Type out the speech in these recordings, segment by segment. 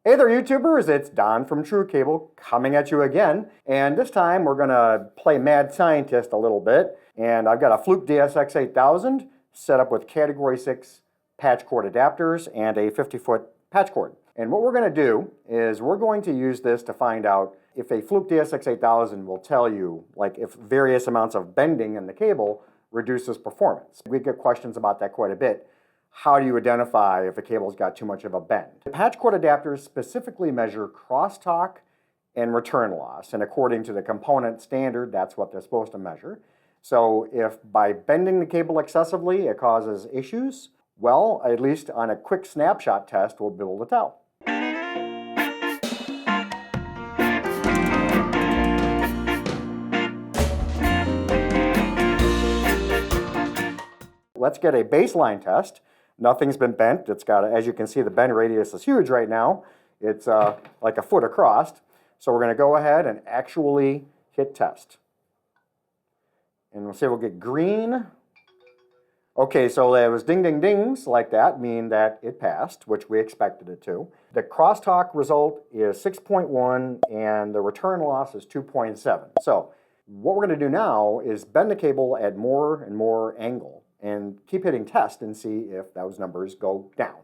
Hey there, YouTubers, it's Don from True Cable coming at you again. And this time we're gonna play Mad Scientist a little bit. And I've got a Fluke DSX-8000 set up with Category 6 patch cord adapters and a 50-foot patch cord. And what we're gonna do is we're going to use this to find out if a Fluke DSX-8000 will tell you, like, if various amounts of bending in the cable reduces performance. We get questions about that quite a bit. How do you identify if a cable's got too much of a bend? The patch cord adapters specifically measure crosstalk and return loss, and according to the component standard, that's what they're supposed to measure. So if by bending the cable excessively it causes issues, well, at least on a quick snapshot test, we'll be able to tell. Let's get a baseline test. Nothing's been bent. It's got, as you can see, the bend radius is huge right now. It's like a foot across. So we're going to go ahead and actually hit test. And we'll say we'll get green. Okay, so there was ding, ding, dings like that, mean that it passed, which we expected it to. The crosstalk result is 6.1 and the return loss is 2.7. So what we're going to do now is bend the cable at more and more angle and keep hitting test and see if those numbers go down.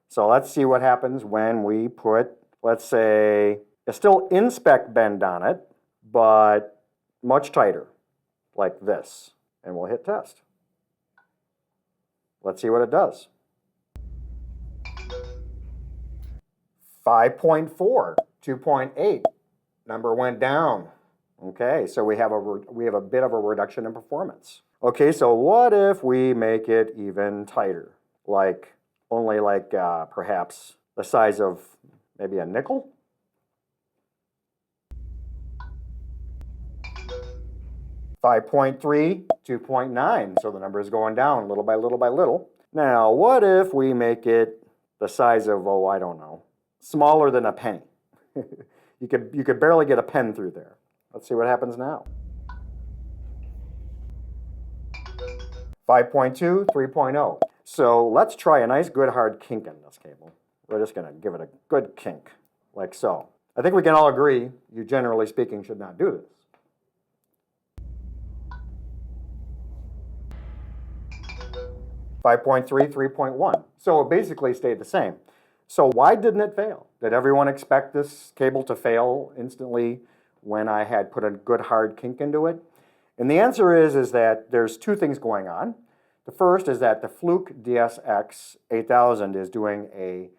So let's see what happens when we put, let's say, a still inspec bend on it, but much tighter, like this. And we'll hit test. Let's see what it does. 5.4, 2.8. Number went down. Okay, so we have a bit of a reduction in performance. Okay, so what if we make it even tighter? Like, only like perhaps the size of maybe a nickel? .3, 2.9, so the number is going down little by little by little. Now, what if we make it the size of, oh, I don't know, smaller than a penny? You could barely get a pen through there. Let's see what happens now. 5.2, 3.0. So let's try a nice good hard kink in this cable. We're just going to give it a good kink, like so. I think we can all agree, you generally speaking should not do this. 5.3, 3.1. So it basically stayed the same. So why didn't it fail? Did everyone expect this cable to fail instantly when I had put a good hard kink into it? And the answer is that there's two things going on. The first is that the Fluke DSX-8000 is doing a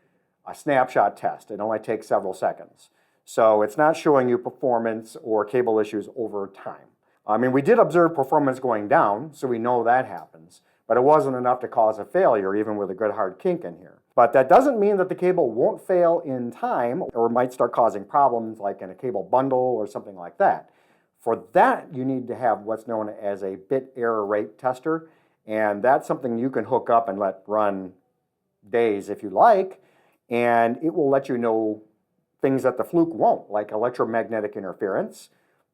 snapshot test. It only takes several seconds. So it's not showing you performance or cable issues over time. I mean, we did observe performance going down, so we know that happens. But it wasn't enough to cause a failure, even with a good hard kink in here. But that doesn't mean that the cable won't fail in time or might start causing problems like in a cable bundle or something like that. For that, you need to have what's known as a bit error rate tester. And that's something you can hook up and let run days if you like. And it will let you know things that the Fluke won't, like electromagnetic interference.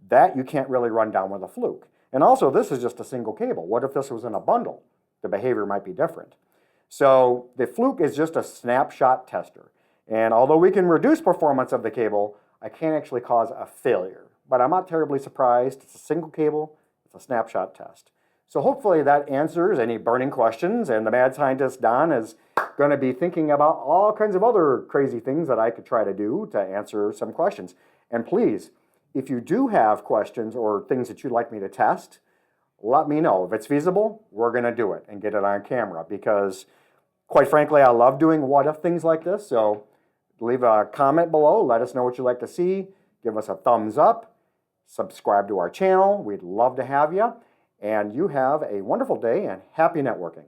That you can't really run down with a Fluke. And also, this is just a single cable. What if this was in a bundle? The behavior might be different. So the Fluke is just a snapshot tester. And although we can reduce performance of the cable, I can't actually cause a failure. But I'm not terribly surprised. It's a single cable. It's a snapshot test. So hopefully that answers any burning questions. And the mad scientist Don is going to be thinking about all kinds of other crazy things that I could try to do to answer some questions. And please, if you do have questions or things that you'd like me to test, let me know. If it's feasible, we're going to do it and get it on camera because, quite frankly, I love doing what-if things like this. So leave a comment below. Let us know what you'd like to see. Give us a thumbs up. Subscribe to our channel. We'd love to have you. And you have a wonderful day and happy networking.